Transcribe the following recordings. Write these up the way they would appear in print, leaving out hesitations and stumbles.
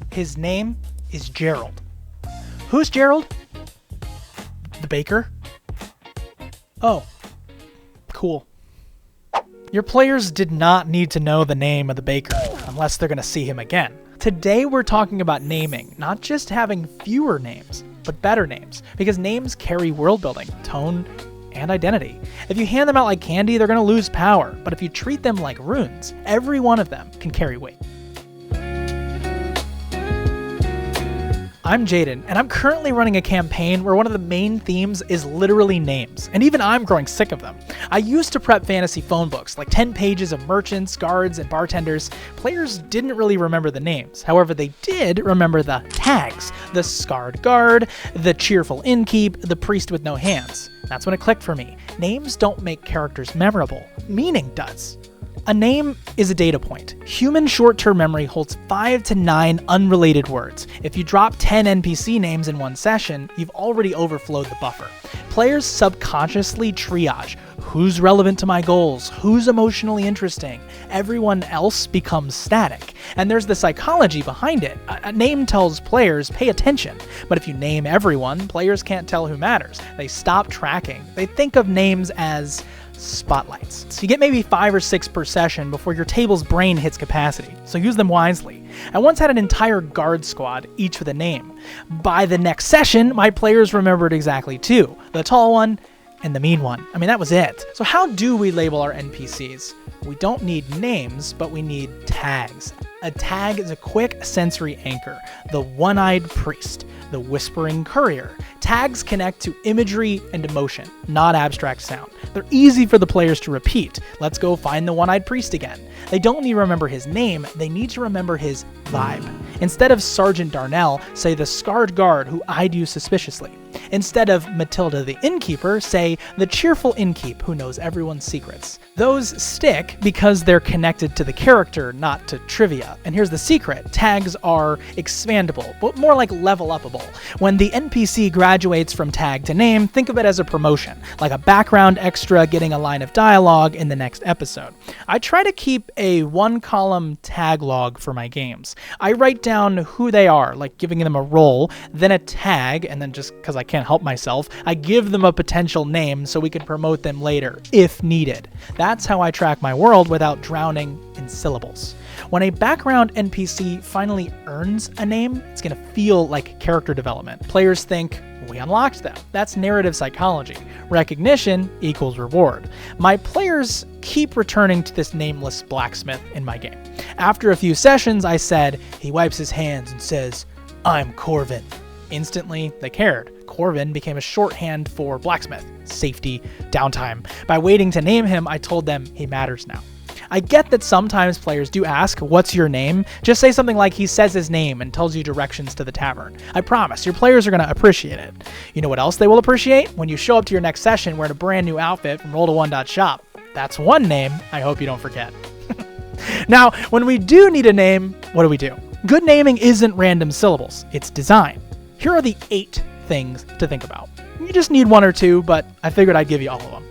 His name is Gerald. Who's Gerald? The baker? Oh, cool. Your players did not need to know the name of the baker unless they're going to see him again. Today we're talking about naming, not just having fewer names, but better names, because names carry world building, tone, and identity. If you hand them out like candy, they're going to lose power, but if you treat them like runes, every one of them can carry weight. I'm Jaden, and I'm currently running a campaign where one of the main themes is literally names, and even I'm growing sick of them. I used to prep fantasy phone books, like 10 pages of merchants, guards, and bartenders. Players didn't really remember the names. However, they did remember the tags: the scarred guard, the cheerful innkeep, the priest with no hands. That's when it clicked for me. Names don't make characters memorable. Meaning does. A name is a data point. Human short-term memory holds 5 to 9 unrelated words. If you drop 10 NPC names in one session, you've already overflowed the buffer. Players subconsciously triage who's relevant to my goals, who's emotionally interesting. Everyone else becomes static. And there's the psychology behind it. A name tells players, pay attention. But if you name everyone, players can't tell who matters. They stop tracking. They think of names as spotlights. So you get maybe 5 or 6 per session before your table's brain hits capacity, so use them wisely. I once had an entire guard squad, each with a name. By the next session, my players remembered exactly 2, the tall one and the mean one. I mean, that was it. So how do we label our NPCs? We don't need names, but we need tags. A tag is a quick sensory anchor. The one-eyed priest, the whispering courier. Tags connect to imagery and emotion, not abstract sound. They're easy for the players to repeat. Let's go find the one-eyed priest again. They don't need to remember his name, they need to remember his vibe. Instead of Sergeant Darnell, say the scarred guard who eyed you suspiciously. Instead of Matilda the innkeeper, say the cheerful innkeep who knows everyone's secrets. Those stick because they're connected to the character, not to trivia. And here's the secret: tags are expandable, but more like level-upable. When the NPC graduates from tag to name, think of it as a promotion, like a background extra getting a line of dialogue in the next episode. I try to keep a 1-column tag log for my games. I write down who they are, like giving them a role, then a tag, and then just because I can't help myself, I give them a potential name so we can promote them later, if needed. That's how I track my world without drowning in syllables. When a background NPC finally earns a name, it's going to feel like character development. Players think, we unlocked them. That's narrative psychology. Recognition equals reward. My players keep returning to this nameless blacksmith in my game. After a few sessions, I said, he wipes his hands and says, I'm Corvin. Instantly, they cared. Corvin became a shorthand for blacksmith, safety, downtime. By waiting to name him, I told them he matters now. I get that sometimes players do ask, what's your name? Just say something like he says his name and tells you directions to the tavern. I promise, your players are going to appreciate it. You know what else they will appreciate? When you show up to your next session wearing a brand new outfit from roll-to-one.shop. That's one name I hope you don't forget. Now, when we do need a name, what do? Good naming isn't random syllables, it's design. Here are the 8 things to think about. You just need 1 or 2, but I figured I'd give you all of them.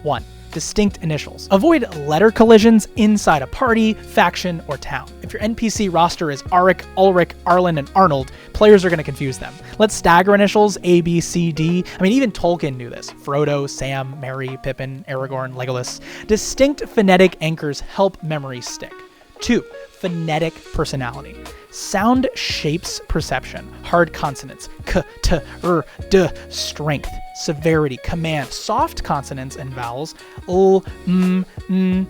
1. Distinct initials. Avoid letter collisions inside a party, faction, or town. If your NPC roster is Auric, Ulrich, Arlen, and Arnold, players are going to confuse them. Let's stagger initials: A, B, C, D. I mean, even Tolkien knew this. Frodo, Sam, Merry, Pippin, Aragorn, Legolas. Distinct phonetic anchors help memory stick. 2. Phonetic personality. Sound shapes perception. Hard consonants, k, t, r, d, strength, severity, command. Soft consonants and vowels, l, m, n,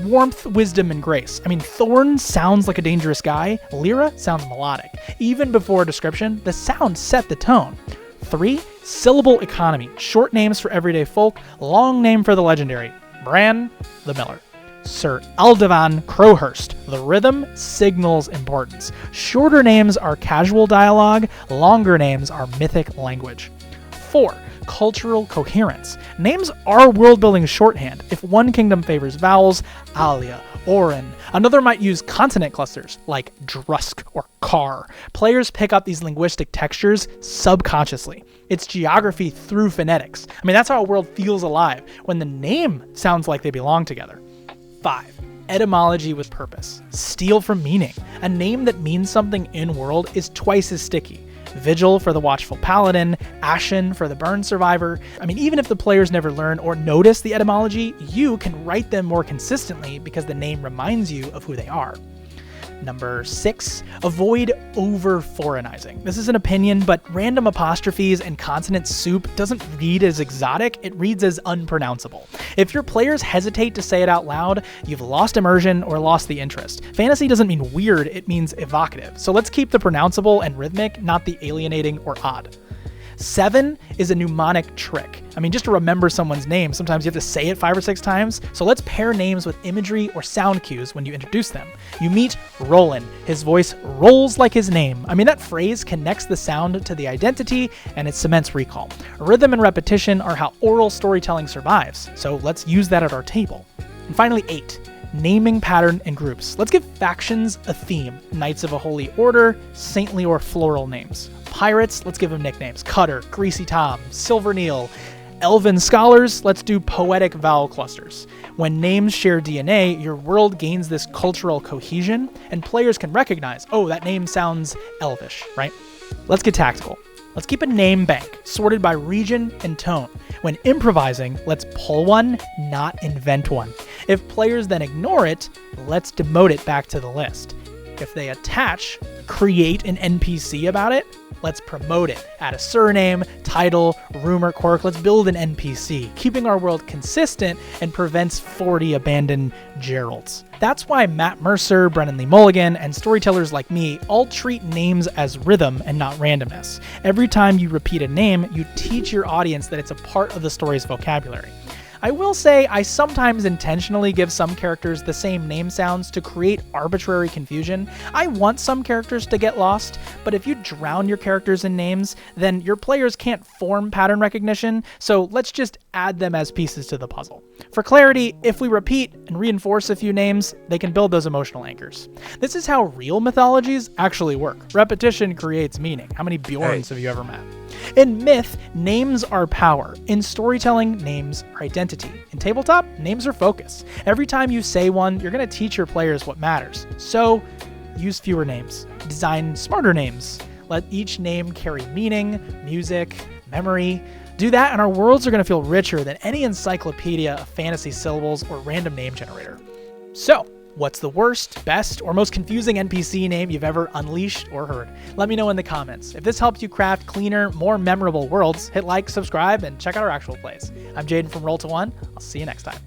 warmth, wisdom, and grace. Thorn sounds like a dangerous guy. Lyra sounds melodic. Even before description, the sound set the tone. 3. Syllable economy. Short names for everyday folk, long name for the legendary. Bran, the Miller. Sir Aldevan Crowhurst. The rhythm signals importance. Shorter names are casual dialogue, longer names are mythic language. 4. Cultural coherence. Names are world-building shorthand. If one kingdom favors vowels, Alia, Orin. Another might use consonant clusters, like Drusk or Kar. Players pick up these linguistic textures subconsciously. It's geography through phonetics. That's how a world feels alive, when the name sounds like they belong together. 5. Etymology with purpose. Steal from meaning. A name that means something in-world is twice as sticky. Vigil for the watchful paladin, Ashen for the burn survivor. I mean, even if the players never learn or notice the etymology, you can write them more consistently because the name reminds you of who they are. Number 6, avoid over-foreignizing. This is an opinion, but random apostrophes and consonant soup doesn't read as exotic, it reads as unpronounceable. If your players hesitate to say it out loud, you've lost immersion or lost the interest. Fantasy doesn't mean weird, it means evocative. So let's keep the pronounceable and rhythmic, not the alienating or odd. 7 is a mnemonic trick. I mean, just to remember someone's name, sometimes you have to say it 5 or 6 times. So let's pair names with imagery or sound cues when you introduce them. You meet Roland. His voice rolls like his name. I mean, that phrase connects the sound to the identity and it cements recall. Rhythm and repetition are how oral storytelling survives. So let's use that at our table. And finally, 8. Naming pattern and groups. Let's give factions a theme. Knights of a Holy Order, saintly or floral names. Pirates, let's give them nicknames. Cutter, Greasy Tom, Silver Neil. Elven scholars, let's do poetic vowel clusters. When names share DNA, your world gains this cultural cohesion, and players can recognize, oh, that name sounds elvish, right? Let's get tactical. Let's keep a name bank, sorted by region and tone. When improvising, let's pull one, not invent one. If players then ignore it, let's demote it back to the list. If they create an NPC about it, let's promote it. Add a surname, title, rumor, quirk. Let's build an NPC, keeping our world consistent and prevents 40 abandoned Geralds. That's why Matt Mercer, Brennan Lee Mulligan, and storytellers like me all treat names as rhythm and not randomness. Every time you repeat a name, you teach your audience that it's a part of the story's vocabulary. I will say I sometimes intentionally give some characters the same name sounds to create arbitrary confusion. I want some characters to get lost, but if you drown your characters in names, then your players can't form pattern recognition, so let's just add them as pieces to the puzzle. For clarity, if we repeat and reinforce a few names, they can build those emotional anchors. This is how real mythologies actually work. Repetition creates meaning. How many Bjorns have you ever met? In myth, names are power. In storytelling, names are identity. In tabletop, names are focus. Every time you say one, you're going to teach your players what matters. So, use fewer names. Design smarter names. Let each name carry meaning, music, memory. Do that and our worlds are going to feel richer than any encyclopedia of fantasy syllables or random name generator. So, what's the worst, best, or most confusing NPC name you've ever unleashed or heard? Let me know in the comments. If this helped you craft cleaner, more memorable worlds, hit like, subscribe, and check out our actual plays. I'm Jaden from Roll to One. I'll see you next time.